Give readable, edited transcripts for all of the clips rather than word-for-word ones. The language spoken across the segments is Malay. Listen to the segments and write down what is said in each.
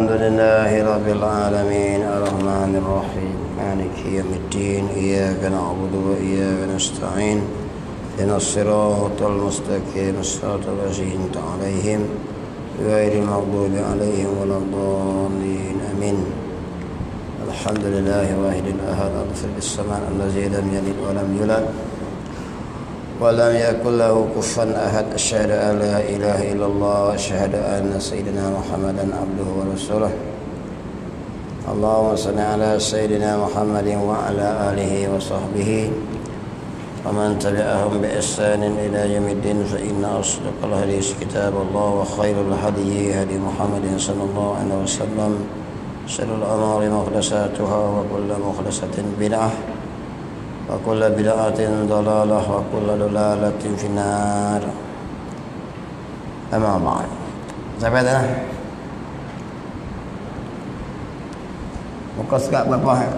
الحمد لله رب العالمين الرحمن الرحيم مالك يوم الدين إياك نعبد وإياك نستعين اهدنا الصراط المستقيم صراط الذين أنعمت عليهم غير المغضوب عليهم ولا الضالين آمين. الحمد لله واحد الأحد الفرد الصمد الذي لم يلد ولم يولد ولم يكن له كفوا أحد. أشهد أن لا إله إلا الله وأشهد أن سيدنا محمدا عبده ورسوله. اللهم صل على سيدنا محمد وعلى آله وصحبه ومن تبعهم بإحسان إلى يوم الدين. فإن أصدق الحديث كتاب الله وخير الهدي هدي محمد صلى الله عليه وسلم. شر الأمور محدثاتها وكل محدثة بدعة وكل بدعة ضلالة وكل ضلالة في النار. أما بعد. Sampai dah. Muka surat berapa?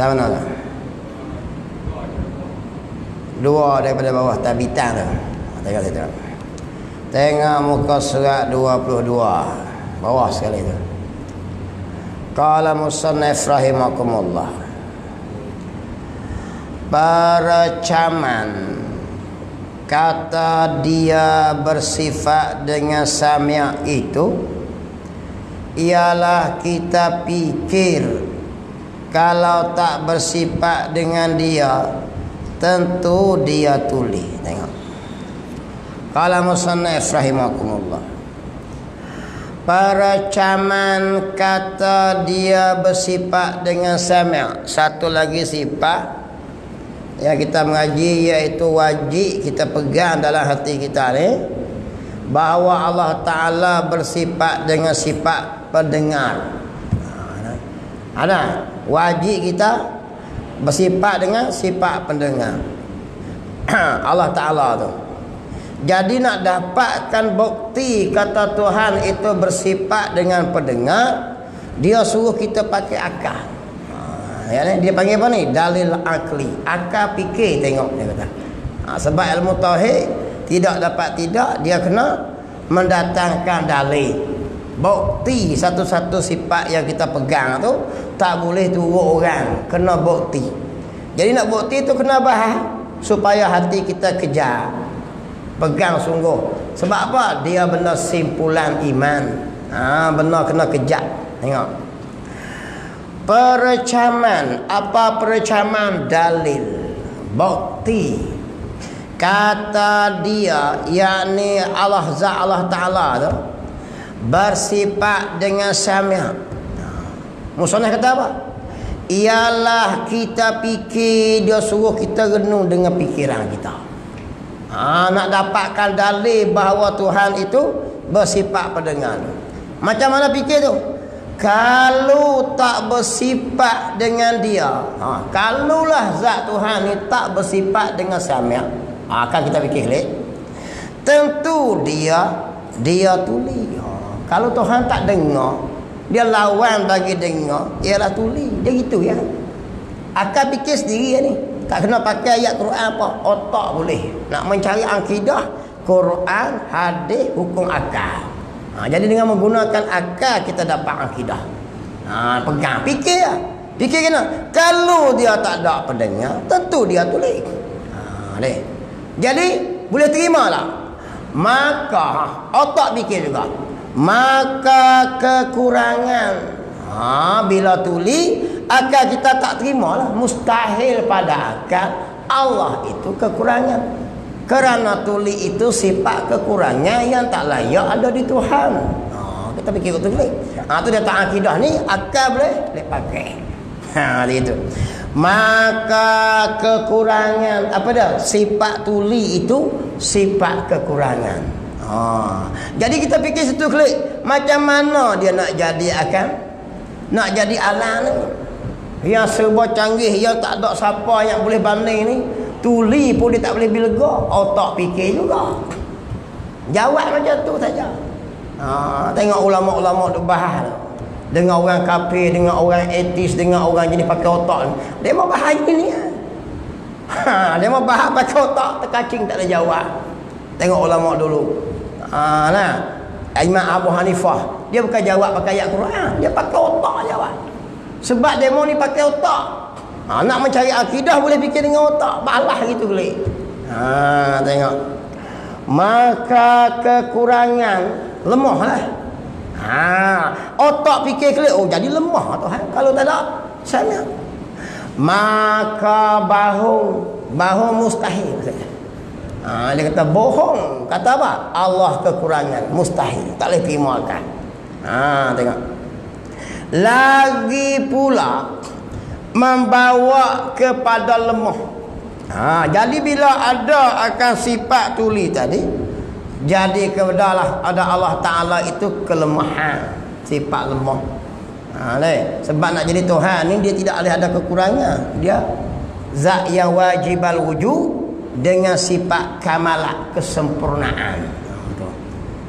Tak mana dah? Dua daripada bawah tabitan tu. Tengok situ. Tengok muka surat 22 bawah sekali tu. Qala musannif rahimakumullah. Percaman kata dia bersifat dengan sami' itu ialah kita fikir kalau tak bersifat dengan dia tentu dia tuli. Tengok. Qala musannif rahimakumullah. Percaman kata dia bersifat dengan sami'. Satu lagi sifat yang kita mengaji iaitu wajib kita pegang dalam hati kita ni, bahawa Allah Ta'ala bersifat dengan sifat pendengar. Ada wajib kita bersifat dengan sifat pendengar. Allah Ta'ala tu. Jadi nak dapatkan bukti kata Tuhan itu bersifat dengan pendengar, dia suruh kita pakai akal. Dia panggil apa ni? Dalil akli. Akal fikir tengok dia kata. Sebab ilmu tauhid tidak dapat tidak, dia kena mendatangkan dalil. Bukti satu-satu sifat yang kita pegang tu tak boleh turut orang, kena bukti. Jadi nak bukti tu kena bahas supaya hati kita kejar. Pegang sungguh. Sebab apa? Dia benar simpulan iman. Benar kena kejar. Tengok. Percaman. Apa percaman? Dalil. Bukti. Kata dia, yakni Allah Ta'ala tu bersifat dengan sami'. Musannaf kata apa? Ialah kita fikir, dia suruh kita renung dengan fikiran kita. Nak dapatkan dalil bahawa Tuhan itu bersifat pendengar. Macam mana fikir tu? Kalau tak bersifat dengan dia, kalaulah zat Tuhan ni tak bersifat dengan sami', akan kita fikir leh, tentu dia tuli. Kalau Tuhan tak dengar, dia lawan bagi dengar, ialah tuli. Dia gitu ya. Akan fikir sendiri ni. Tak kena pakai ayat Quran apa, otak boleh. Nak mencari akidah, Quran, hadis, hukum akal. Jadi dengan menggunakan akal kita dapat akidah. Pegang, fikir lah. Fikir kena. Kalau dia tak ada pendengar, tentu dia tulis. Jadi boleh terima lah. Maka otak fikir juga. Maka kekurangan bila tuli, akal kita tak terima lah. Mustahil pada akal Allah itu kekurangan. Kerana tuli itu sifat kekurangan yang tak layak ada di Tuhan. Kita fikir betul ni. Tu datang akidah ni, akal boleh pakai. Itu. Maka kekurangan apa dah? Sifat tuli itu sifat kekurangan. Jadi kita fikir situ klik. Macam mana dia nak jadi akal? Nak jadi alam ni yang serba canggih, yang tak ada siapa yang boleh banding ni, tuli pun dia tak boleh bilega, otak fikir juga. Jawab macam tu saja. Tengok ulama-ulama duk bahas dengan orang kafir, dengan orang etis, dengan orang jadi pakai otak, dia mau bahas ni. Dia mau bahas pakai otak, terkacing tak ada jawab. Tengok ulama dulu. Nah, Imam Abu Hanifah, dia bukan jawab pakai ayat Quran, dia pakai otak jawab. Sebab demo ni pakai otak. Nak mencari akidah boleh fikir dengan otak, balah gitu boleh. Tengok. Maka kekurangan lemahlah. Otak fikir klik, oh jadi lemah Tuhan. Kalau tak ada sana. Maka bohong mustahil. Dia kata bohong. Kata apa? Allah kekurangan, mustahil, tak boleh terima akan. Tengok. Lagi pula membawa kepada lemah. Jadi bila ada akan sifat tuli tadi, jadi kebedalah ada Allah Ta'ala itu kelemahan, sifat lemah. Sebab nak jadi Tuhan ni dia tidak boleh ada kekurangan. Dia zat yang wajibal wujud dengan sifat kamalat, kesempurnaan.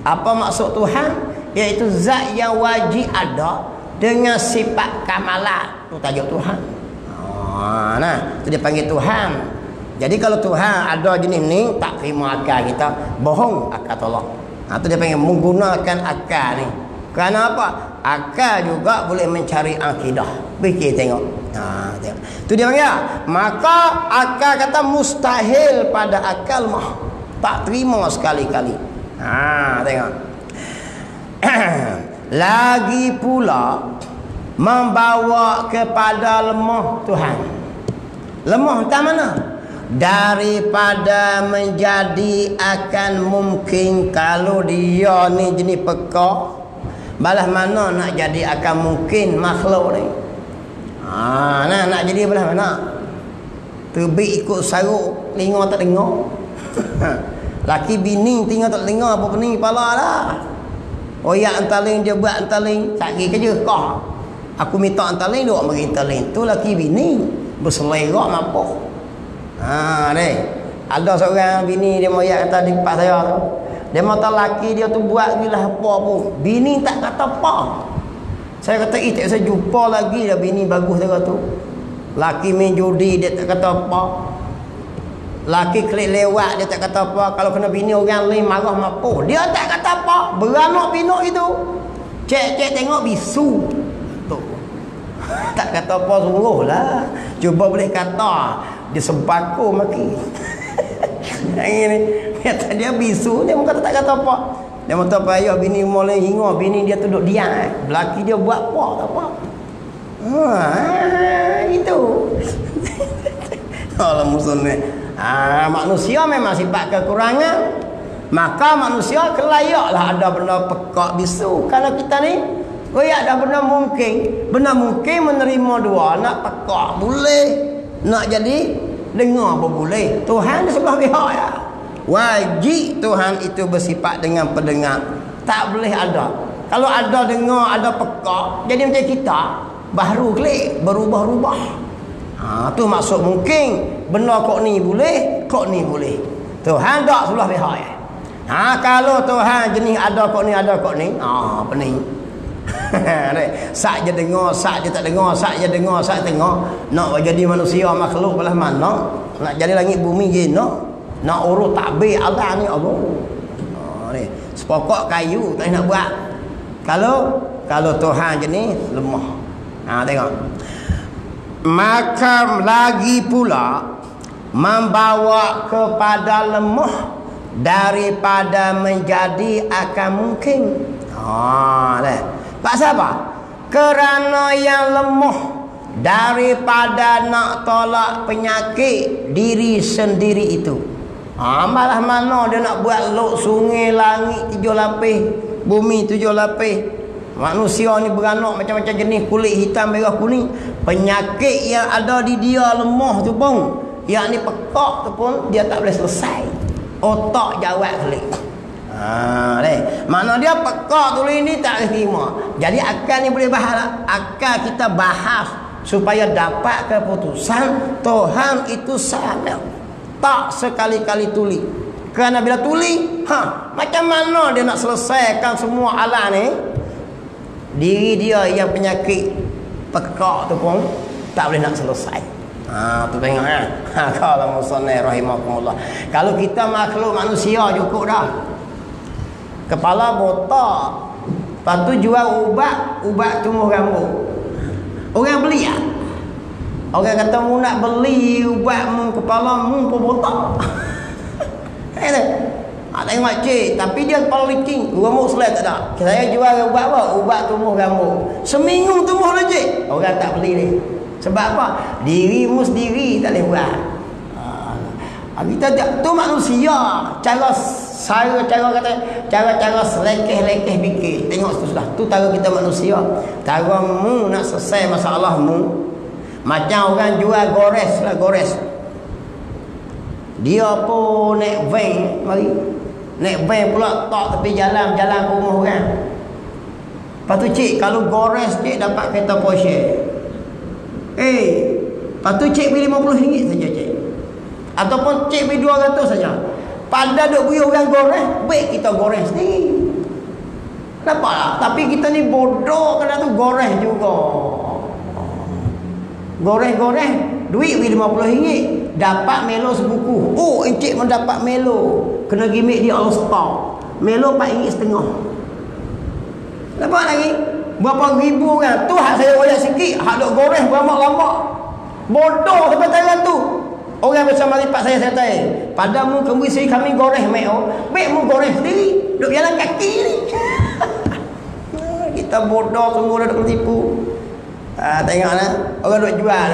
Apa maksud Tuhan? Iaitu zat yang wajib ada dengan sifat kamalat. Itu tajuk Tuhan. Itu dia panggil Tuhan. Jadi kalau Tuhan ada jenis ni, tak terima akal kita, bohong akal tolak. Itu dia panggil menggunakan akal ni. Kerana apa? Akal juga boleh mencari akidah. Fikir tengok. Tengok. Itu dia panggil. Maka akal kata mustahil pada akal mah. Tak terima sekali-kali. Tengok. Lagi pula membawa kepada lemah Tuhan. Lemah tak mana? Daripada menjadi akan mungkin kalau dia ni jenis peka, balas mana nak jadi akan mungkin makhluk ni. Nak jadi belah mana? Terbit ikut saruk, telinga tak dengar. Laki bini tinggal tak dengar apa pening kepala dah. Oyak antaling dia buat antaling, sakit kerja kau. Aku minta antaling, dia bagi antaling. Tu laki bini berselerak mampu. Ada seorang bini dia moyak kata di tempat saya tu. Dia mata laki dia tu buat gilah apa pun. Bini tak kata apa. Saya kata tak saya jumpa lagi dah bini bagus dia tu. Laki main judi dia tak kata apa. Laki klik lewat dia tak kata apa. Kalau kena bini orang lain marah mampu. Dia tak kata apa. Beranak pinuk itu. Cek tengok bisu. Tu. Tak kata apa sungguh lah. Cuba boleh kata dia sembako maki. Yang ini dia bisu, dia kata tak kata apa. Dia kata payah bini mulai hinga, bini dia duduk diam. Belaki dia buat apa tak apa. Itu. Allah musuhnya. Manusia memang sifat kekurangan. Maka manusia kelayaklah ada benda pekak bisu. Kalau kita ni ada benda mungkin menerima dua, nak pekak boleh, nak jadi dengar apa boleh. Tuhan di sebelah pihak ya. Wajib Tuhan itu bersifat dengan pendengar. Tak boleh ada. Kalau ada dengar, ada pekak, jadi macam kita baru klik berubah-ubah. Tu maksud mungkin benda kok ni boleh, kok ni boleh. Tuhan tak sebelah pihak ya. Kalau Tuhan jenis ada kok ni, pening. Sak je dengar, sak je tak dengar, sak je dengar, sak tengok. Nak jadi manusia makhluk belah mana? Nak jadi langit bumi je nak urus takbir Allah ni Allah. Ni sepokok kayu tak nak buat. Kalau Tuhan jenis lemah. Tengok. Maka lagi pula membawa kepada lemah daripada menjadi akan mungkin. Pasal apa? Kerana yang lemah daripada nak tolak penyakit diri sendiri itu. Malah mana dia nak buat lok sungai, langit 7 lapis, bumi 7 lapis. Manusia ni beranak macam-macam jenis, kulit hitam, merah, kuning. Penyakit yang ada di dia lemah tu pun, yang ni pekak tu pun dia tak boleh selesai. Otak jawab klik. Makna dia pekak tu ini tak boleh terima. Jadi akal ni boleh bahas. Akal kita bahas supaya dapat keputusan Tuhan itu sama. Tak sekali-kali tuli. Kerana bila tuli, macam mana dia nak selesaikan semua alam ni? Diri dia yang penyakit pekak tu pun tak boleh nak selesai. Tu tengok kan. Kalau musannif rahimakumullah. Kalau kita makhluk manusia cukup dah. Kepala botak. Lepas tu jual ubat tumbuh rambut. Orang beli tak? Orang kata mu nak beli ubat mu kepala mu pun botak. Tengok cik, tapi dia kepala licin, rambut selai tak ada. Saya jual ubat apa? Ubat tumbuh rambut. Seminggu tumbuh dah cik. Orang tak beli ni. Sebab apa? Dirimu sendiri tak boleh buat. Kita tu manusia. Cara selekeh-lekeh fikir. Tengok tu sudah. Tu cara kita manusia. Caramu nak selesai masalahmu. Macam orang jual gores. Dia pun naik van, mari. Naik van pula tak tepi jalan ke rumah orang. Lepas tu cik, kalau gores cik dapat kereta Porsche. Lepas tu cik beli RM50 saja cik. Ataupun cik beli 200 saja. Pada duk beri orang gores, baik kita gores sendiri. Nampak tak? Tapi kita ni bodoh kena tu gores juga. Gores, duit beli RM50. Dapat Melo sebuku. Oh, encik mendapat Melo. Kena gimmick dia All Star. Melo RM4.5. Nampak lagi? Berapa ribu kan? Tu hak saya royak sikit. Hak duk gores berlama-lama. Bodoh sampai tangan tu. Orang bersama lipat saya tanya. Padamu kami gores Melo. Baik mu gores sendiri. Duk jalan kaki ni. Kita bodoh sungguh dah duk tipu. Tengoklah. Orang duk jual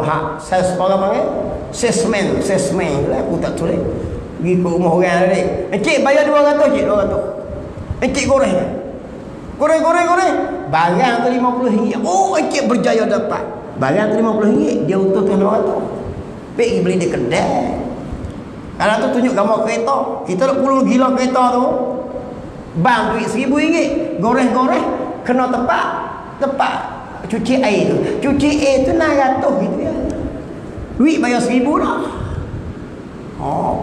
hak sales orang panggil. Salesman lah, aku tak tulis. Pergi ke rumah orang ni. Encik bayar 200 cik, 200. Encik goreng. Barang tu RM50. Oh, encik berjaya dapat. Barang tu RM50, dia utuh tu 200. Pergi beli di kedai. Kalau tu tunjuk gambar kereta. Kita nak puluh gila kereta tu. Bang duit RM1,000. Goreng kena tepat cuci air tu. Cuci air tu 600 gitu ya. Duit bayar RM1,000 dah.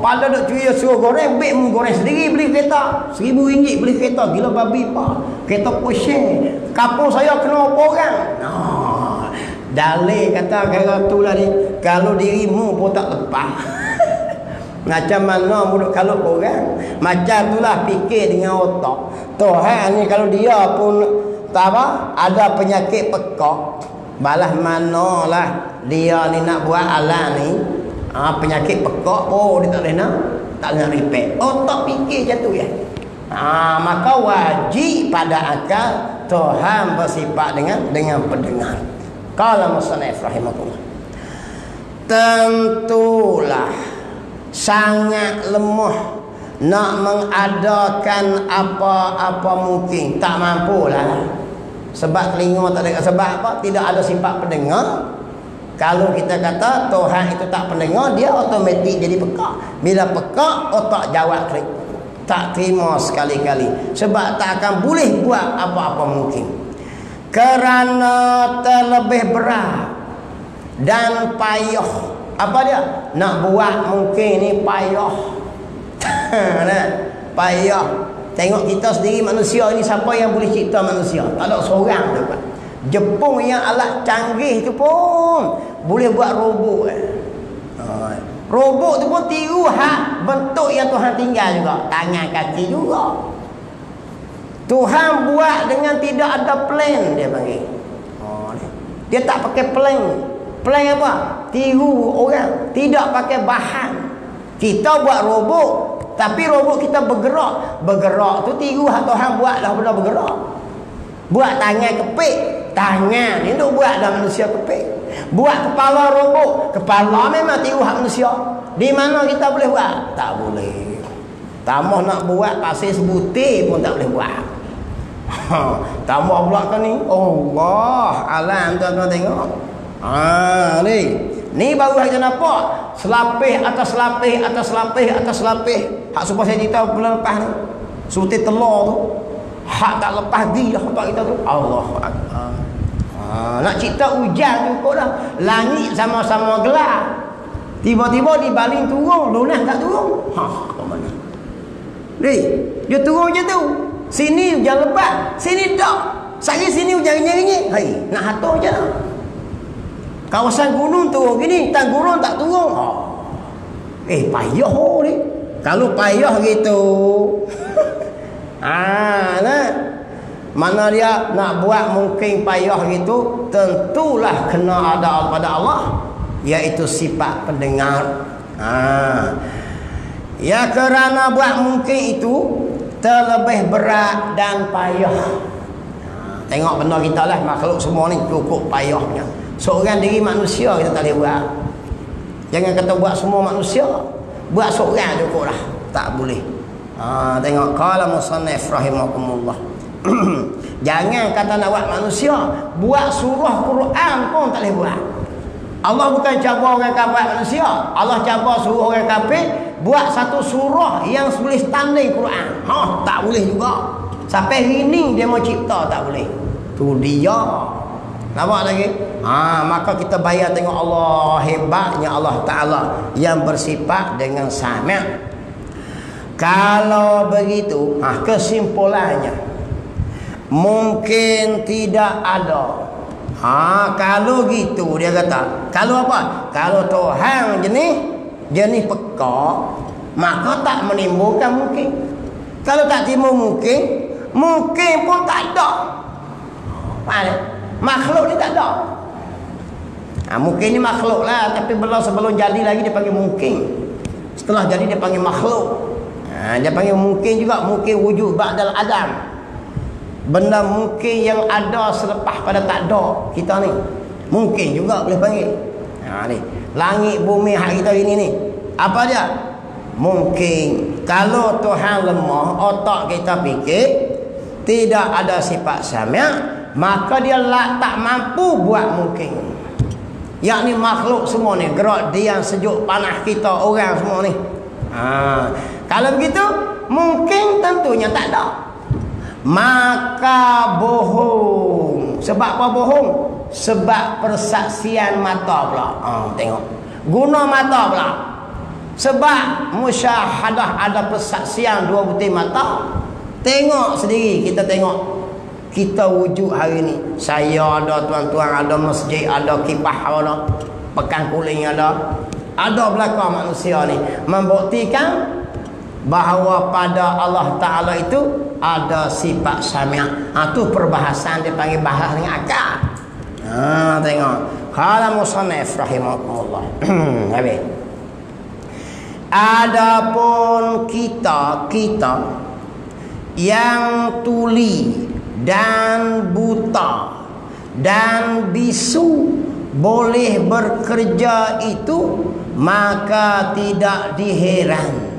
Pada duk cuy suruh goreng, baik mu goreng sendiri beli kereta. RM1,000 beli kereta, gila babi pak. Kereta Porsche. Kampung saya kena orang. Dalil kata kata tu lah ni. Kalau dirimu pun tak lepas. Macam mana mulut kalau orang. Macam itulah fikir dengan otak. Tuhan ni kalau dia pun tak apa, ada penyakit pekak. Balas manalah dia ni nak buat alam ni. Penyakit pekak pun dia tak nak repair. Otak fikir macam tu ya. Maka wajib pada akal Tuhan bersifat dengan pendengar. Qala musannif rahimahullah. Tentulah sangat lemah nak mengadakan apa-apa mungkin. Tak mampulah. Sebab telinga tak ada. Sebab apa? Tidak ada sifat pendengar. Kalau kita kata Tuhan itu tak pendengar, dia automatik jadi pekak. Bila pekak, otak jawab klik. Tak terima sekali-kali. Sebab tak akan boleh buat apa-apa mungkin. Kerana terlebih berat dan payah. Apa dia? Nak buat mungkin ni payah. Payah. Tengok kita sendiri manusia ini, siapa yang boleh cipta manusia? Tak ada seorang dapat. Jepun yang alat canggih tu pun boleh buat robot. Robot tu pun tiru hak bentuk yang Tuhan tinggal juga. Tangan kaki juga. Tuhan buat dengan tidak ada plan, dia panggil. Dia tak pakai plan. Plan apa? Tiru orang. Tidak pakai bahan. Kita buat robot, tapi robot kita bergerak. Bergerak tu tiru hak Tuhan buat dah benda bergerak. Buat tangan kepik. Tangan ni duk buat dah manusia kepik. Buat kepala robot. Kepala memang tiru hak manusia. Di mana kita boleh buat? Tak boleh. Tambah nak buat pasir sebutir pun tak boleh buat. Tambah pula kan ni. Allah alam tuan-tuan tengok. Ni baru kita nampak. Selapih atas selapih atas selapih atas selapih. Hak supaya saya cerita bulan lepas ni. Sebutir telur tu. Hak tak lepas di dah tempat kita tu. Allahu Akbar. Nak cerita hujan cukup dah. Langit sama-sama gelap. Tiba-tiba dibaling turun, lunas tak turun. Ke mana? Dia turun je tu. Sini hujan lebat, sini tak. Sari sini hujan renyek-renyek. Hai, nak hatur je lah. Kawasan gunung turun gini, tan gurun tak turun. Payah ni. Kalau payah gitu. Nah. Mana dia nak buat mungkin payah gitu, tentulah kena ada pada Allah, iaitu sifat pendengar. Ya kerana buat mungkin itu terlebih berat dan payah. Tengok benda kita lah, makhluk semua ni cukup payahnya. Seorang diri manusia kita tak boleh buat. Jangan kata buat semua manusia, buat seorang cukup lah, tak boleh. Tengok qala musannif rahimakumullah. Jangan kata nak buat manusia, buat surah Quran pun tak boleh buat. Allah bukan cabar orang kafir buat manusia, Allah cabar suruh orang kafir buat satu surah yang boleh tanding Quran. Tak boleh juga. Sampai hari ni dia mau cipta tak boleh. Tu dia. Nampak lagi? Maka kita bayar tengok Allah hebatnya Allah Ta'ala yang bersifat dengan sami'. Kalau begitu, kesimpulannya mungkin tidak ada. Kalau gitu dia kata, kalau apa? Kalau Tuhan jenis peka, maka tak menimbulkan mungkin. Kalau tak timbul mungkin pun tak ada. Makhluk ni tak ada. Mungkin ni makhluk lah, tapi sebelum jadi lagi dia panggil mungkin. Setelah jadi dia panggil makhluk. Dia panggil mungkin juga, mungkin wujud ba'dal adam. Benda mungkin yang ada selepas pada tak ada kita ni. Mungkin juga boleh panggil. Ni langit bumi hak kita ini ni. Apa dia? Mungkin. Kalau Tuhan lemah, otak kita fikir tidak ada sifat sami', maka dia tak mampu buat mungkin. Yakni makhluk semua ni, gerak diam sejuk panas kita orang semua ni. Kalau begitu mungkin tentunya tak ada. Maka bohong. Sebab apa bohong? Sebab persaksian mata pula. Tengok. Guna mata pula. Sebab musyahadah ada persaksian dua butir mata. Tengok sendiri, kita tengok. Kita wujud hari ni. Saya ada, tuan-tuan ada, masjid ada, kipah ada, pekan kuling ada. Ada belakang manusia ni membuktikan bahawa pada Allah Ta'ala itu ada sifat sami'. Tu perbahasan dia panggil bahas dengan akal. Tengok. Qala musannif rahimakumullah. Habis. Adapun kita yang tuli dan buta dan bisu boleh bekerja itu, maka tidak diheran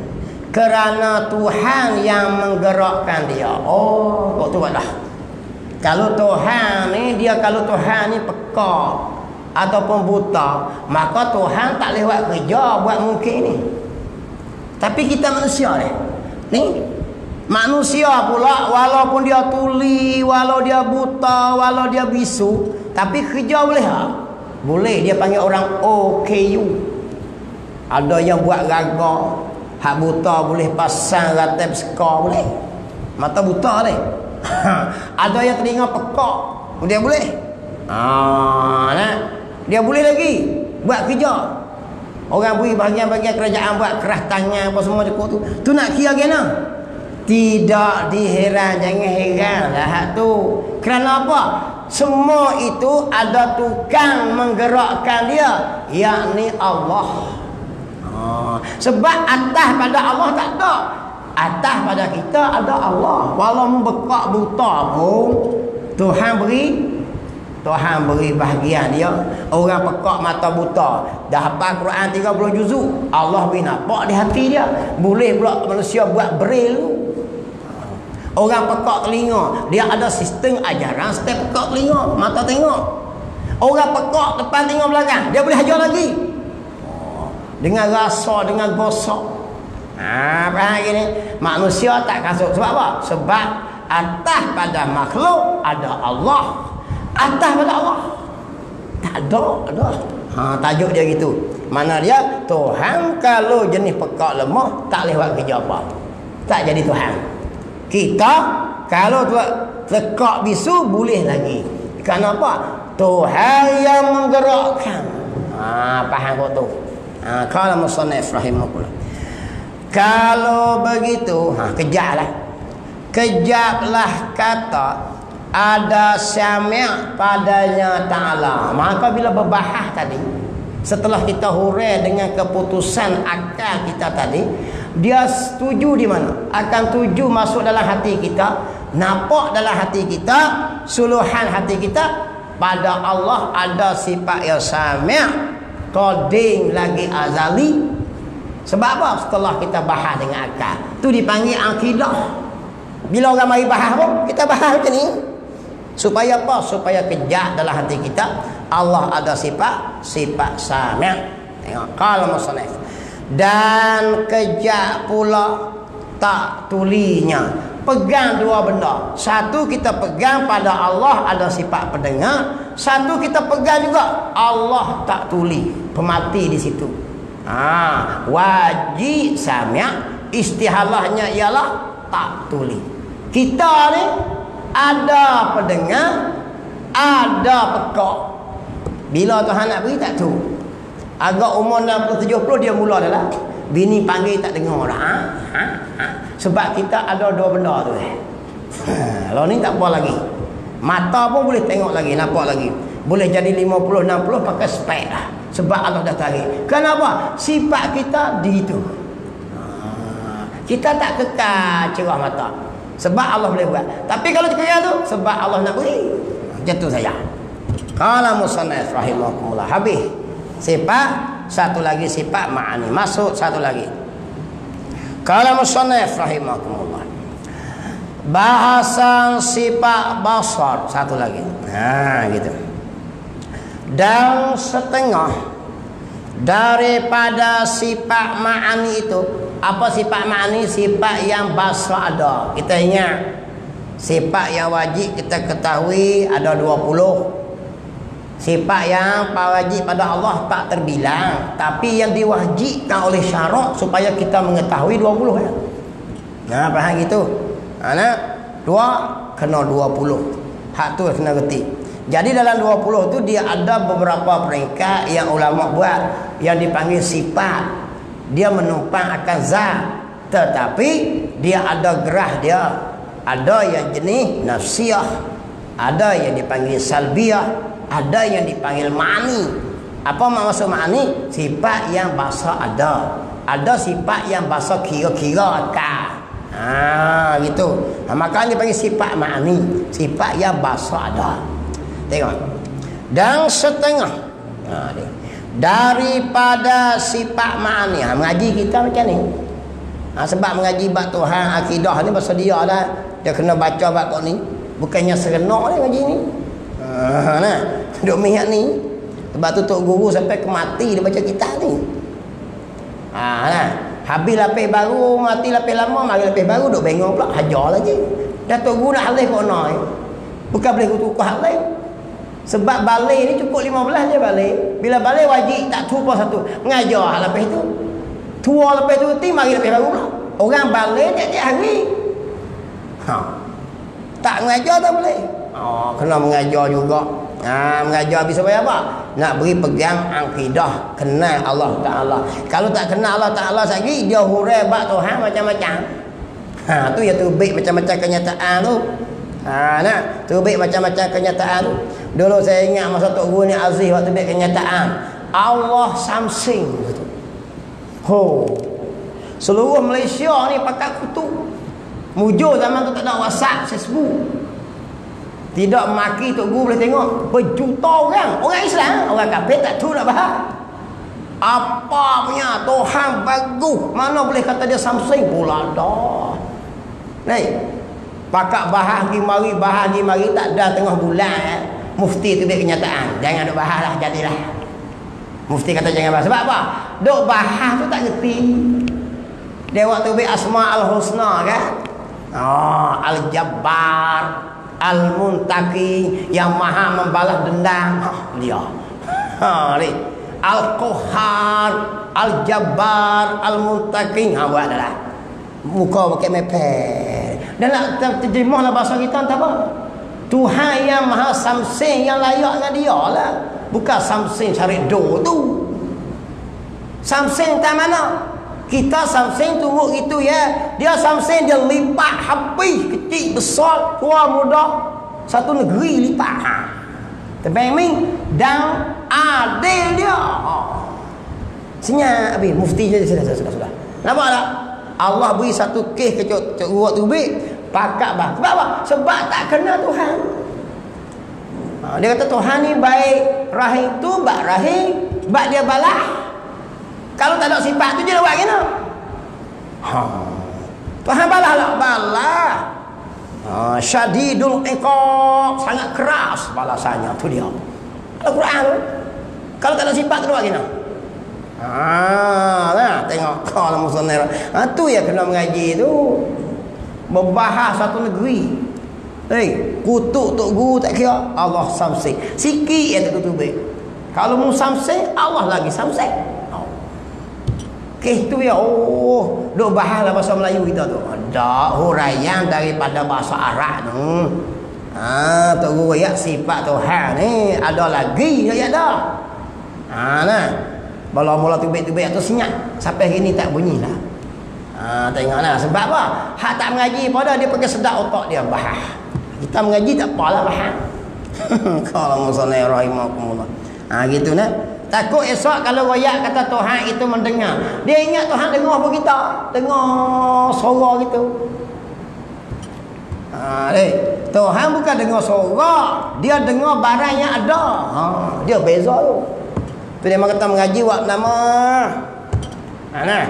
kerana Tuhan yang menggerakkan dia. Kok tu dah. Kalau Tuhan ni peka ataupun buta, maka Tuhan tak lewat kerja buat mungkin ni. Tapi kita manusia ni manusia pula, walaupun dia tuli, walau dia buta, walau dia bisu, tapi kerja boleh tak? Boleh. Dia panggil orang OKU. Ada yang buat raga. Hak buta boleh pasang rantai skor boleh. Mata buta boleh. Ada yang telinga pekak, dia boleh. Dia boleh lagi buat kerja. Orang beri bahagian-bahagian kerajaan buat keras tangan apa semua cukup tu. Tu nak kira gana? Tidak diheran, jangan heran lah hak tu. Kerana apa? Semua itu ada tukang menggerakkan dia, yakni Allah. Sebab atas pada Allah tak ada. Atas pada kita ada Allah. Walau membekak buta pun Tuhan beri bahagian dia. Orang pekak mata buta dah hafal Quran 30 juzuk, Allah beri nampak di hati dia. Boleh pula manusia buat braille tu. Orang pekak telinga, dia ada sistem ajaran setiap pekak telinga, mata tengok. Orang pekak depan tengok belakang, dia boleh ajar lagi. Dengan rasa, dengan gosok. Faham gini? Manusia tak kasut. Sebab apa? Sebab atas pada makhluk ada Allah. Atas pada Allah tak ada. Tajuk dia gitu. Mana dia? Tuhan kalau jenis pekak lemah tak lewat kerja apa, tak jadi Tuhan. Kita kalau tekak bisu boleh lagi. Kenapa? Tuhan yang menggerakkan. Faham kau tu? Qala musannif rahimahullah. Kalau begitu, kejaplah kata ada sami' padanya Ta'ala. Maka bila berbahas tadi, setelah kita hurai dengan keputusan akal kita tadi, dia setuju di mana? Akan tuju masuk dalam hati kita, nampak dalam hati kita, suluhan hati kita, pada Allah ada sifat yang sami', qadim lagi azali. Sebab apa? Setelah kita bahas dengan akal, tu dipanggil akidah. Bila orang mari bahas pun, kita bahas macam ni. Supaya apa? Supaya kejap dalam hati kita, Allah ada sifat sami'. Tengok, kalau musannif. Dan kejap pula tak tulinya. Pegang dua benda. Satu, kita pegang pada Allah ada sifat pendengar. Satu, kita pegang juga Allah tak tuli, pemati di situ. Wajib sami', istihalahnya ialah tak tuli. Kita ni ada pendengar, ada pekak. Bila Tuhan nak beri tak tu. Agak umur 60-70 dia mula dah lah. Bini panggil tak dengar dah. Sebab kita ada dua benda tu. Kalau ni tak apa lagi. Mata pun boleh tengok lagi, nampak lagi. Boleh jadi 50-60 pakai spek dah. Sebab Allah dah tarik. Kenapa? Sifat kita di itu. Kita tak kekal cerah mata. Sebab Allah boleh buat. Tapi kalau kekal tu, sebab Allah nak beri. Macam tu saja. Qala musannif rahimahullah. Habis sifat, satu lagi sifat ma'ani. Masuk satu lagi. Qala musannif rahimahullah. Bahasan sifat basar, satu lagi. Gitu. Dan setengah daripada sifat ma'ani itu. Apa sifat ma'ani? Sifat yang basar ada. Kita ingat sifat yang wajib kita ketahui ada 20. Sifat yang wajib pada Allah tak terbilang, tapi yang diwajibkan oleh syarak supaya kita mengetahui 20 kan. Faham gitu? Dua kena 20. Hak tu kena reti. Jadi dalam 20 tu dia ada beberapa peringkat yang ulama buat yang dipanggil sifat. Dia menumpang akan zat, tetapi dia ada gerah dia. Ada yang jenis nafsiyah, ada yang dipanggil salbiyah, ada yang dipanggil ma'ani. Apa maksud ma'ani? Sifat yang basar ada. Ada sifat yang basar kira-kira akal. Gitu. Makanya dipanggil sifat ma'ani. Sifat yang basar ada. Tengok. Dan setengah daripada sifat ma'ani. Mengaji kita macam ni. Sebab mengaji bab Tuhan, akidah ni pasal dia dah. Dia kena baca bab ni. Bukannya serenok ni ngaji ni. Duk mihak ni. Sebab tu tok guru sampai ke mati dia baca kitab ni. Habis lapis baru, mati lapis lama, mari lapis baru duk bengong pula hajar lagi. Dah tok guru nak halih kok noi. Bukan boleh tukar halih. Sebab balik ni cukup 15 je balik. Bila balik wajib tak tumpah satu. Mengajar lapis tu. Tua lapis tu ti mari lapis baru pula. Orang balik tiap-tiap hari. Tak mengajar tak boleh. Kena mengajar juga. Mengajar habis supaya apa? Nak beri pegang akidah, kenal Allah Ta'ala. Kalau tak kenal Allah Ta'ala lagi, dia hurai bab Tuhan macam-macam. Tu yang tubik macam-macam kenyataan tu. Tubik macam-macam kenyataan tu. Dulu saya ingat masa Tok Guru ni Aziz waktu tubik kenyataan. Allah samsing. Seluruh Malaysia ni pakai kutu. Mujur zaman tu tak ada WhatsApp, Facebook. Tidak maki Tok Guru boleh tengok berjuta orang Islam, orang kafir tak tahu nak bahas. Apa punya Tuhan bagus, mana boleh kata dia samsing pula dah. Pakak bahas gi mari tak ada tengah bulan mufti tu biar kenyataan. Jangan duk bahas lah, jadilah. Mufti kata jangan bahas. Sebab apa? Duk bahas tu tak ngerti. Dia waktu biar Asma al-Husna kan. Al-Jabbar, Al-Muntaqi, yang maha membalas dendam. Dia. Al-Qahhar, Al-Jabbar, Al-Muntaqi. Buat dah lah. Muka pakai mepet. Dan nak terjemahlah bahasa kita entah apa. Tuhan yang maha samsing yang layak dengan dia lah. Bukan samsing cari do tu. Samsing tak mana? Kita samsing tunggu gitu ya. Dia samsing dia lipat habis kecil besar tua muda satu negeri lipat. Terbayang dan adil dia. Senyap habis mufti je sudah. Nampak tak? Allah beri satu kes ke cok tu baik pakat bah. Sebab apa? Sebab tak kenal Tuhan. Dia kata Tuhan ni baik, rahim tu bak rahim, bak dia balas. Kalau tak ada sifat tu je dia buat kena. Tuhan balas lah, balas. Syadidul iqab, sangat keras balasannya tu dia. Al-Quran tu. Kalau tak ada sifat tu dia buat kena. Nah, tengok kalau musnah. Tu ya kena mengaji tu. Membahas satu negeri. Kutuk tok guru tak kira, Allah samsing. Sikit ya tu baik. Kalau mu samsing, Allah lagi samsing. Tu ya duk bahas lah bahasa Melayu kita tu. Ada huraian daripada bahasa Arab tu. Tok guru ya sifat Tuhan ni ada lagi ya dah. Nah. Kalau mula tubik-tubik tu senyap sampai hari ni tak bunyi lah. Tengoklah sebab apa? Hak tak mengaji pada dia pakai sedap otak dia bahas. Kita mengaji tak apalah bahas. Kalau musannaf rahimakumullah. Gitu nah. Takut esok kalau royak kata Tuhan itu mendengar. Dia ingat Tuhan dengar apa kita? Dengar suara gitu. Tuhan bukan dengar suara, dia dengar barang yang ada. Dia beza tu. Tu dia kata mengaji wak nama. Nah.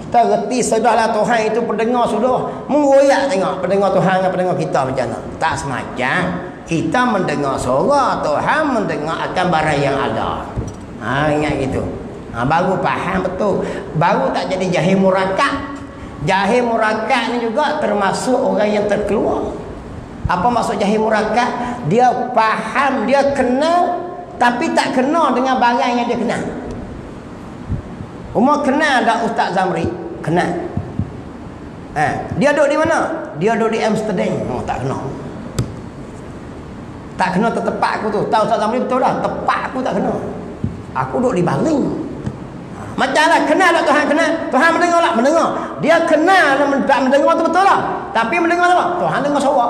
Kita reti sudahlah Tuhan itu pendengar sudah. Mengoyak tengok pendengar Tuhan dengan pendengar kita macam mana. Tak semacam kita mendengar suara, Tuhan mendengar akan barang yang ada. Ingat gitu. Baru faham betul. Baru tak jadi jahil murakkab. Jahil murakkab ni juga termasuk orang yang terkeluar. Apa maksud jahil murakkab? Dia faham, dia kenal tapi tak kenal dengan barang yang dia kenal. Umar kenal tak Ustaz Zamri? Kenal. Dia duduk di mana? Dia duduk di Amsterdam. Tak kenal. Tak kenal tepat aku tu. Tahu Ustaz Zamri betul dah. Tepat aku tak kenal. Aku duduk di Baling. Macam lah kenal tak Tuhan kenal? Tuhan mendengar tak? Mendengar. Dia kenal tak mendengar tu betul lah. Tapi mendengar apa? Tuhan dengar suara.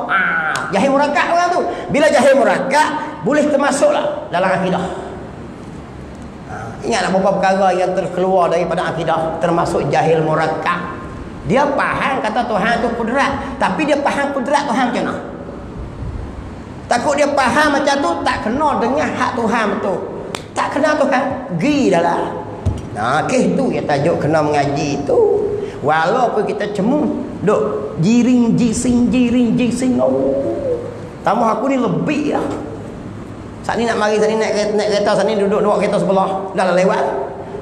Jahil murakkab orang tu. Bila jahil murakkab boleh termasuklah dalam akidah. Ingatlah beberapa perkara yang terkeluar daripada akidah termasuk jahil murakkab. Dia faham kata Tuhan tu kudrat, tapi dia faham kudrat Tuhan macam mana? Takut dia faham macam tu tak kenal dengan hak Tuhan betul. Tak kenal Tuhan, gi dah lah. Kes tu yang tajuk kena mengaji tu. Walaupun kita cemu duk jiring jising. Tambah aku ni lebih lah. Saat ni nak mari, saat ni naik kereta, saat ni duduk kereta sebelah. Dah lah lewat.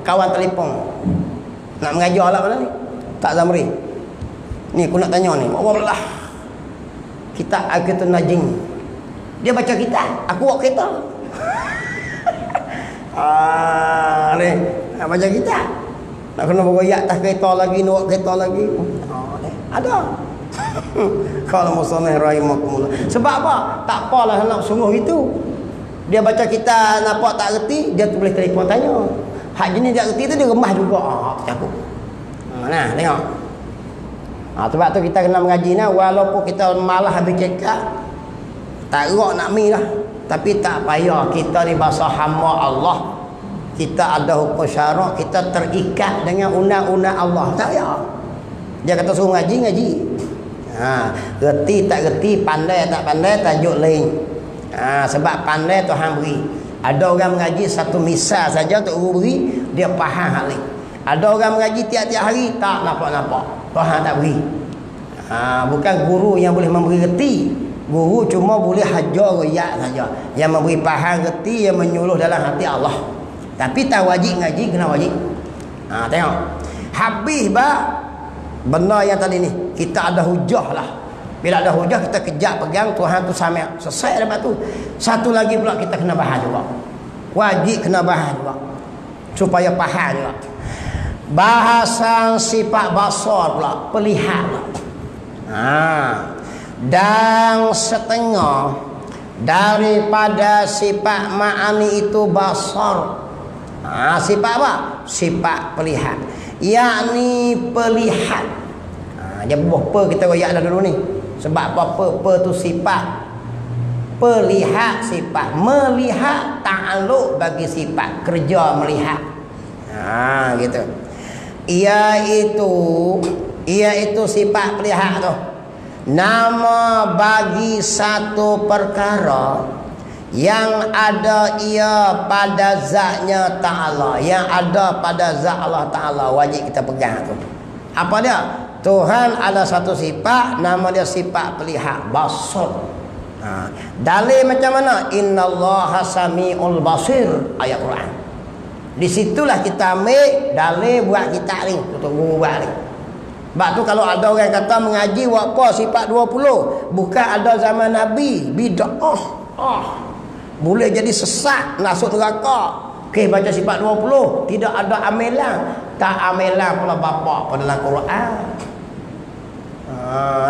Kawan telefon. Nak mengajar lah mana ni? Tak Zamri. Ni aku nak tanya ni. Allah belah. Kitab Al-Qur'an Najim. Dia baca kitab. Aku bawa kereta. Ni. Nak baca kitab. Nak kena bergoyak atas kereta lagi, nak kereta lagi. Ada. Kalau musannaf rahimakumullah. Sebab apa? Tak apalah nak sungguh itu. Dia baca kita nampak tak reti, dia boleh telefon tanya. Hak jenis dia reti tu dia remah juga. Cakap. Nah, tengok. Sebab tu kita kena mengaji nah, walaupun kita malah habis cakap, tak gerak nak mi lah. Tapi tak payah, kita ni bahasa hamba Allah. Kita ada hukum syarak, kita terikat dengan undang-undang Allah. Tak payah. Dia kata suruh ngaji. Reti tak reti, pandai tak pandai, tajuk lain. Sebab pandai Tuhan beri. Ada orang mengaji satu misal saja untuk guru beri, dia faham hal ni. Ada orang mengaji tiap-tiap hari, tak nampak-nampak. Tuhan tak beri. Bukan guru yang boleh memberi reti. Guru cuma boleh hajar royak saja. Yang memberi faham reti, yang menyuluh dalam hati Allah. Tapi tak wajib ngaji, kena wajib. Tengok. Habis benda yang tadi ni, kita ada hujah lah. Bila ada hujah kita kejap pegang, Tuhan tu sama. Selesai lepas tu. Satu lagi pula kita kena bahas juga. Wajib kena bahas juga. Supaya faham juga. Bahasan sifat basar pula, pelihat pula. Dan setengah daripada sifat ma'ani itu basar. Sifat apa? Sifat pelihat, yakni pelihat. Dia apa kita royak dah dulu ni. Sebab apa tu sifat pelihat, sifat melihat, ta'aluk bagi sifat kerja melihat. Gitu. Iaitu sifat pelihat tu nama bagi satu perkara yang ada ia pada zatnya Ta'ala, yang ada pada zat Allah Ta'ala, wajib kita pegang tu. Apa dia? Tuhan ada satu sifat, nama dia sifat pelihat, basar. Dalil macam mana? Innallaha sami'ul basir, ayat Quran. Di situlah kita ambil dalil buat kita ni, untuk guru buat ni. Sebab tu kalau ada orang kata mengaji buat apa sifat 20, bukan ada zaman Nabi, bid'ah. Boleh jadi sesat, masuk neraka. Okey, baca sifat 20, tidak ada amalan. Tak amalan pula bapa pada dalam Quran.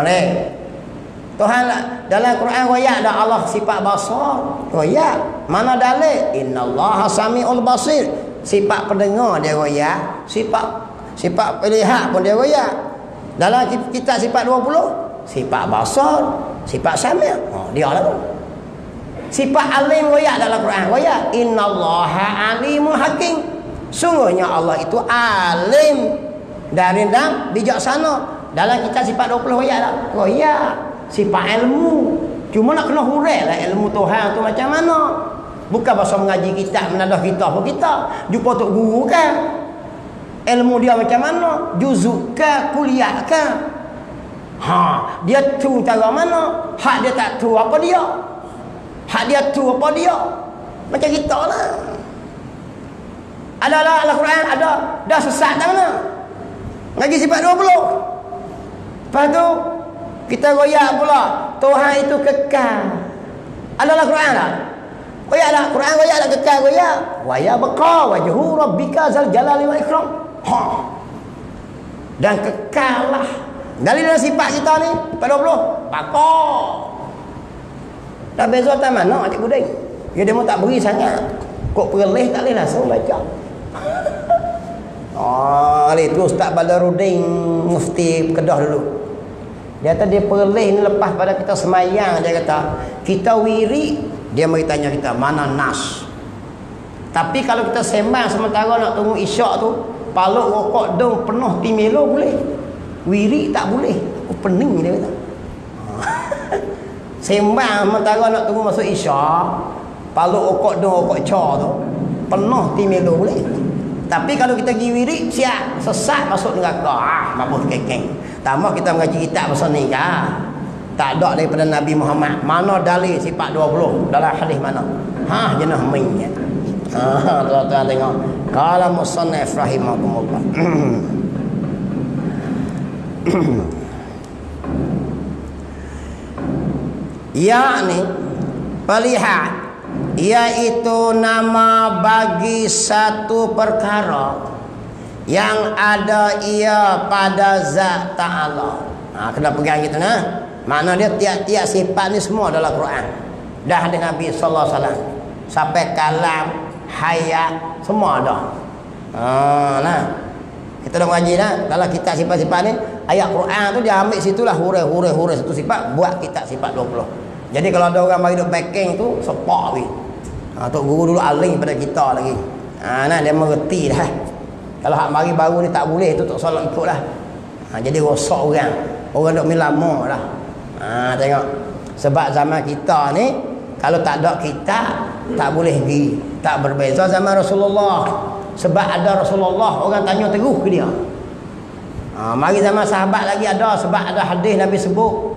Ni Tuhan dalam Quran royak dah Allah sifat basar. Royak. Mana dalil? Innallaha sami'ul basir. Sifat pendengar dia royak, sifat pelihat pun dia royak. Dalam kitab sifat 20, sifat basar, sifat sami'. Dia lah tu. Sifat alim royak dalam Quran. Royak innallaha alimul hakim. Sungguhnya Allah itu alim dan bijaksana. Dalam kitab sifat 20 royak tak? Royak sifat ilmu. Cuma nak kena hurai lah ilmu Tuhan tu macam mana. Bukan pasal mengaji kitab, menadah kita pun kita jumpa tok guru kan. Ilmu dia macam mana? Juzuk ke, kuliah ke? Dia tu cara mana? Hak dia tak tu apa dia? Hak dia tu apa dia? Macam kita lah. Ada lah Al-Quran, ada. Dah sesat dah mana? Ngaji sifat 20. Lepas tu kita royak pula Tuhan itu kekal. Ada lah Quran tak? Royak tak? Quran royak tak kekal royak? Wa ya baqa wajhu rabbika zal jalali wal ikram. Dan kekal lah. Dari dalam sifat kita ni 20 baqa. Dah beza tak mana Cik Buding? Dia demo tak beri sangat. Kok perleh tak boleh langsung baca. Itu Ustaz Badaruddin Mufti Kedah dulu. Dia kata dia perleh ni lepas pada kita semayang, dia kata kita wiri, dia mari tanya kita mana nas. Tapi kalau kita sembang sementara nak tunggu isyak tu, paluk rokok dong penuh timelo boleh. Wiri tak boleh. Pening dia kata. Sembang sementara nak tunggu masuk isyak, paluk rokok dong rokok ca tu penuh timelo boleh. Tapi kalau kita pergi wirid, siap sesat masuk neraka. Mampus kekeng. Tambah kita mengaji kitab pasal ni kan. Tak ada daripada Nabi Muhammad. Mana dalil sifat 20 dalam hadis mana? Jenah main. Tuan-tuan tengok. Qala musannif rahimahumullah. Yakni pelihat, iaitu nama bagi satu perkara yang ada ia pada zat Ta'ala. Kena pegang gitu nah. Makna dia tiap-tiap sifat ni semua dalam Quran. Dah ada Nabi sallallahu alaihi wasallam. Sampai kalam, hayat, semua ada. Nah. Kita dah mengaji dah dalam kitab sifat-sifat ni, ayat Quran tu dia ambil situlah hurai satu sifat buat kitab sifat 20. Jadi kalau ada orang mari duk backing tu sepak we. Tok guru dulu aling pada kita lagi. Nah dia mengerti dah. Kalau hak mari baru ni tak boleh tu tak salah ikut dah. Jadi rosak orang. Orang duk milama dah. Tengok. Sebab zaman kita ni kalau tak ada kitab tak boleh pergi. Tak berbeza zaman Rasulullah. Sebab ada Rasulullah orang tanya terus ke dia. Mari zaman sahabat lagi ada sebab ada hadis Nabi sebut.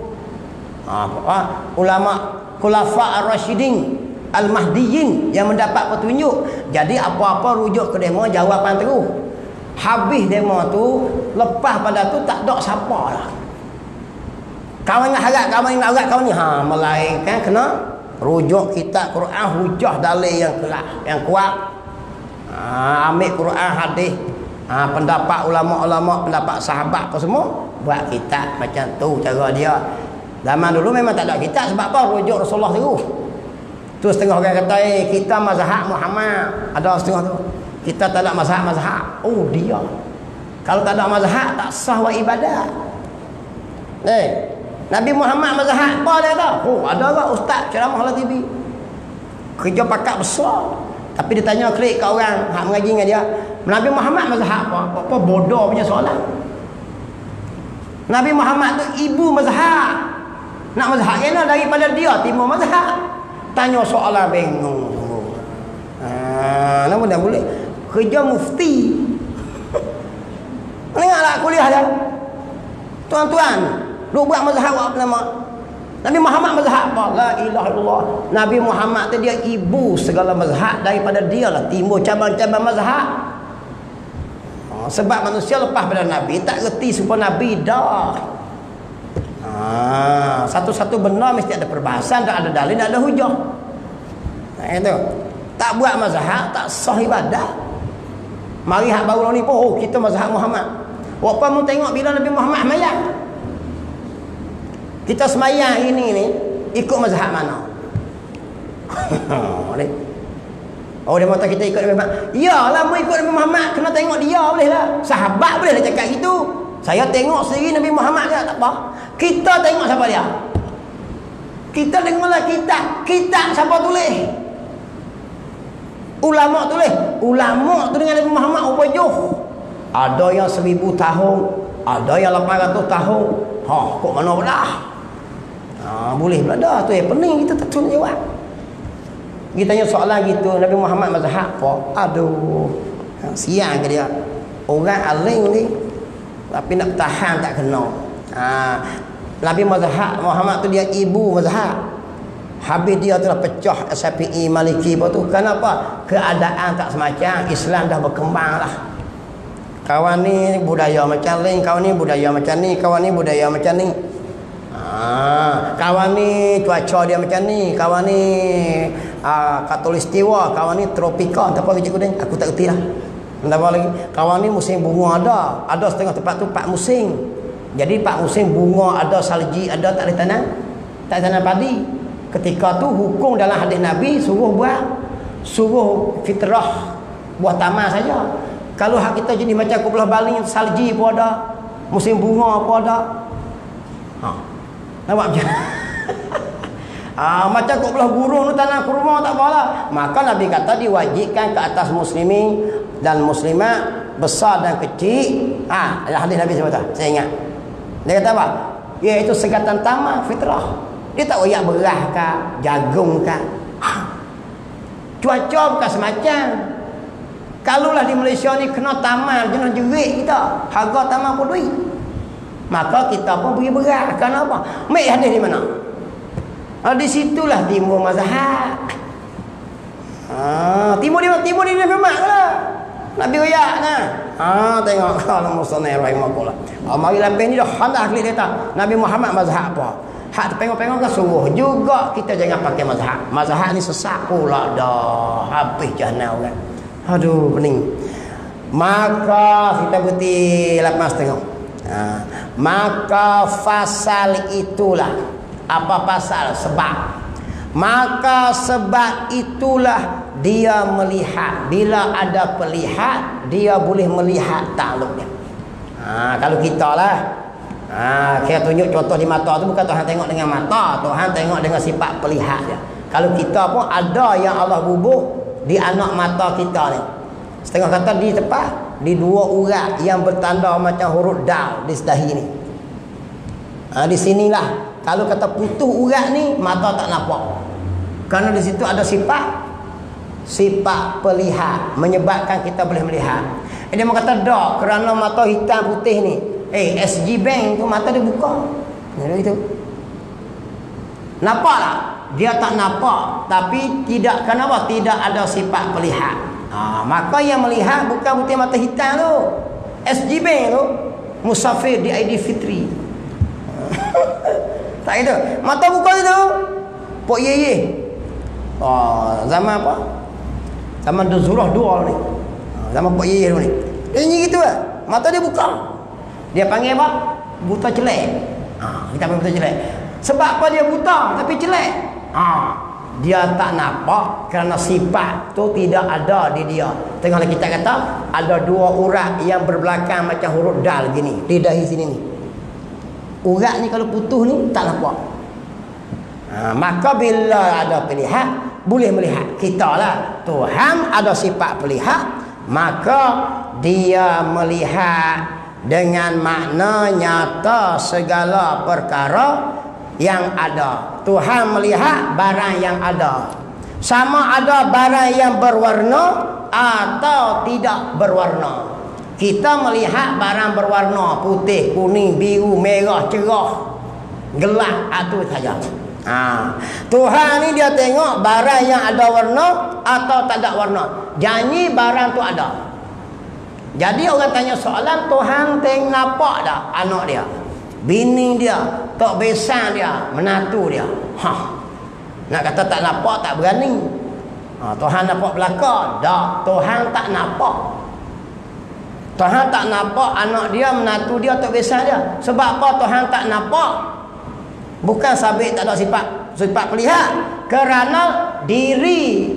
Ulama khulafa ar-rasyidin al-mahdiyyin yang mendapat petunjuk. Jadi apa-apa rujuk ke demo jawapan terus. Habis demo tu, lepas pada tu tak ada siapa lah. Kawan ingat harap, kawan ingat harap kawan ni melainkan kena rujuk kitab Quran, hujah dalil yang keras, yang kuat. Ambil Quran, hadis, pendapat ulama-ulama, pendapat sahabat apa semua, buat kitab macam tu cara dia. Zaman dulu memang tak ada kitab, sebab apa? Rujuk Rasulullah tu. Tu setengah orang kata, kita mazhab Muhammad. Ada setengah tu. Kita tak ada mazhab. Oh, dia. Kalau tak ada mazhab, tak sah wa ibadah. Nabi Muhammad mazhab apa dia tahu? Oh, ada tak ustaz ceramah lah TV. Kerja pakat besar. Tapi dia tanya klik kat orang hak mengaji dengan dia, Nabi Muhammad mazhab apa? Apa bodoh punya soalan. Nabi Muhammad tu ibu mazhab. Nak mazhab kena daripada dia timur mazhab. Tanya soalan bingung. Nama dah boleh kerja mufti. Ingatlah kuliah dah. Tuan-tuan, lu buat mazhab apa nama? Nabi Muhammad mazhab apa? La ilaha illallah. Nabi Muhammad tu dia ibu segala mazhab, daripada dia lah timbul cabang-cabang mazhab. Sebab manusia lepas pada Nabi tak reti supaya Nabi dah. Satu-satu benar mesti ada perbahasan, tak ada dalil, tak ada hujah. Itu. Tak buat mazhab tak sah ibadah. Mari hak baru ni pun, oh kita mazhab Muhammad. Apa mu tengok bila Nabi Muhammad semayang? Kita semayang ini ni ikut mazhab mana? Oh, dia kata kita ikut Nabi Muhammad. Yalah, mu ikut Nabi Muhammad kena tengok dia boleh lah. Sahabat boleh lah cakap gitu. Saya tengok sendiri Nabi Muhammad ke tak apa. Kita tengok siapa dia. Kita dengarlah kitab. Kitab siapa tulis? Ulama tulis. Ulama tu dengan Nabi Muhammad apa jauh? Ada yang 1000 tahun, ada yang 800 tahun. Kok mana belah? Boleh pula dah. Tu yang pening kita tak tahu jawab. Kita tanya soalan gitu, Nabi Muhammad mazhab apa? Aduh. Siang ke dia. Orang alim ni tapi nak tahan tak kena. Nabi mazhab Muhammad tu dia ibu mazhab. Habis dia telah pecah Syafi'i, Maliki apa tu. Kenapa? Keadaan tak semacam, Islam dah berkembang lah. Kawan ni budaya macam lain, kawan ni budaya macam ni, kawan ni budaya macam ni. Kawan ni cuaca dia macam ni, kawan ni khatulistiwa, kawan ni tropika. Tak apa cikgu ni, aku tak kerti lah. Apa lagi? Kawan ni musim bunga ada setengah tempat tu 4 musim. Jadi 4 musim bunga ada, salji ada, tak ada tanam, tak ada tanam padi. Ketika tu hukum dalam hadis Nabi suruh fitrah buah taman saja. Kalau hak kita jadi macam Kupulah Baling, salji pun ada, musim bunga pun ada. Nampak macam macam Kupulah Gurun tu tanam kurma tak apalah. Maka Nabi kata diwajibkan ke atas muslimin dan muslimat besar dan kecil. Ada hadis Nabi sebut tak? Saya ingat. Dia kata apa? Iaitu segatan taman fitrah. Dia tak wayak beras ke, jagung ke. Cuaca bukan semacam. Kalulah di Malaysia ni kena taman, kena jerit kita. Harga taman pun duit. Maka kita pun beri beras. Kenapa? Mek hadis di mana? Di situlah timbul mazhab. Timbul di Nabi Muhammad lah. Nabi wayak nah. Tengok kalau musnad rahimahullah. Mari lepas ni dah hendak klik dia tak. Nabi Muhammad mazhab apa? Hak pengok-pengok kan suruh juga kita jangan pakai mazhab. Mazhab ni sesat pula dah. Habis jahanam kan. Aduh, pening. Maka kita bukti 8.5. Maka fasal itulah. Apa pasal? Sebab. Maka sebab itulah dia melihat. Bila ada pelihat, dia boleh melihat takluknya. Kalau kita lah, kita tunjuk contoh di mata tu, bukan Tuhan tengok dengan mata, Tuhan tengok dengan sifat pelihat dia. Kalau kita pun ada yang Allah bubuh di anak mata kita ni. Setengah kata di tempat, di 2 urat yang bertanda macam huruf dal di sedahi ni. Di sinilah. Kalau kata putus urat ni, mata tak nampak. Kerana di situ ada sifat pelihat, menyebabkan kita boleh melihat. Dia mau kata dak, kerana mata hitam putih ni. SG Bank tu mata dia buka. Itu. Nampak tak? Dia tak nampak, tapi tidak, kenapa? Tidak ada sifat pelihat. Maka yang melihat bukan putih mata hitam tu. SG Bank tu musafir di ID Fitri. Tak itu. Mata buka tu. Pok ye. Zaman apa? Zaman Zurah 2 ni. Zaman Pok ye ni. Ini gitu lah. Mata dia buka. Dia panggil apa? Buta celek. Kita panggil buta celek. Sebab apa dia buta tapi jelek? Dia tak nampak kerana sifat tu tidak ada di dia. Tengoklah kita kata ada dua urat yang berbelakang macam huruf dal gini di dahi sini ni. Urat ni kalau putus ni tak nampak. Maka bila ada pelihat boleh melihat. Kita lah Tuhan ada sifat pelihat, maka dia melihat dengan makna nyata segala perkara yang ada. Tuhan melihat barang yang ada. Sama ada barang yang berwarna atau tidak berwarna. Kita melihat barang berwarna putih, kuning, biru, merah, cerah, gelap, itu saja. Tuhan ni dia tengok barang yang ada warna atau tak ada warna. Janji barang tu ada. Jadi orang tanya soalan, Tuhan tengok nampak tak anak dia, bini dia, tok besan dia, menantu dia? Nak kata tak nampak tak berani. Tuhan nampak belakang? Tak, Tuhan tak nampak. Tuhan tak nampak anak dia, menantu dia, tok besan dia. Sebab apa Tuhan tak nampak? Bukan sabit tak ada sifat pelihat, kerana diri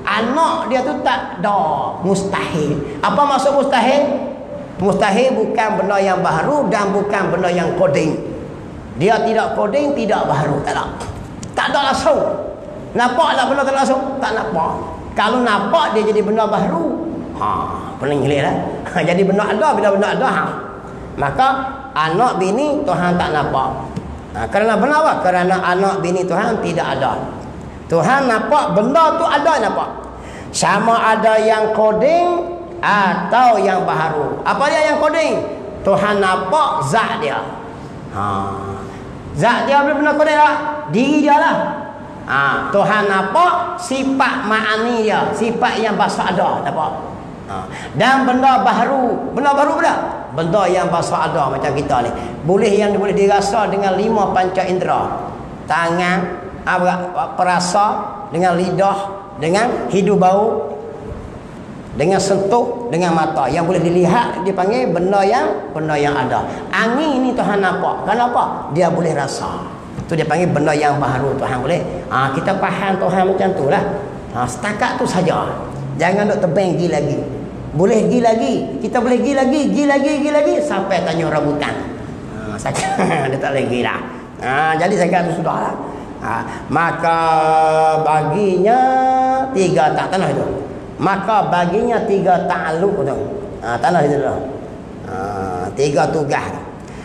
anak dia tu tak ada. Mustahil. Apa maksud mustahil? Mustahil bukan benda yang baru dan bukan benda yang koding. Dia tidak koding, tidak baru, tak ada. Tak ada langsung. Nampak tak benda tak langsung? Tak nampak. Kalau nampak dia jadi benda baru. Pening lah. Jadi benda ada, bila benda ada. Maka anak bini Tuhan tak nampak. Kerana benar apa? Kerana anak bini Tuhan tidak ada. Tuhan nampak benda tu ada, nampak. Sama ada yang koding atau yang baharu. Apa dia yang koding? Tuhan nampak zat dia. Zat dia benar-benar koding tak? Diri dia lah. Tuhan nampak sifat ma'ani dia, sifat yang bahasa ada, nampak. Dan benda baharu. Benda baru pula, benda yang bahasa ada macam kita ni. Yang boleh dirasa dengan 5 panca indera. Tangan, perasa, dengan lidah, dengan hidu bau, dengan sentuh, dengan mata. Yang boleh dilihat dipanggil benda yang ada. Angin ni Tuhan nampak. Kenapa? Dia boleh rasa. Tu dia panggil benda yang baharu. Tuhan boleh. Kita faham Tuhan macam tu lah. Setakat tu saja. Jangan duk tebing gi lagi. Boleh gi lagi. Kita boleh gi lagi sampai tanjung rambutan. Dia tak lagi dah. Jadi saya tu sudah lah. Maka baginya 3 tak tanah itu. Maka baginya 3 ta'alluq tu. Tanah itu dah. 3 tugas.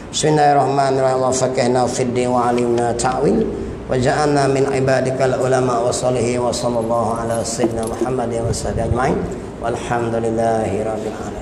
Bismillahirrahmanirrahim. Wa faqihna fid din wa 'alimna ta'wil wa ja'alna min ibadikal ulama wa salihin wa sallallahu ala sayyidina Muhammadin wa sallam ajma'in. Walhamdulillahi rabbil alamin.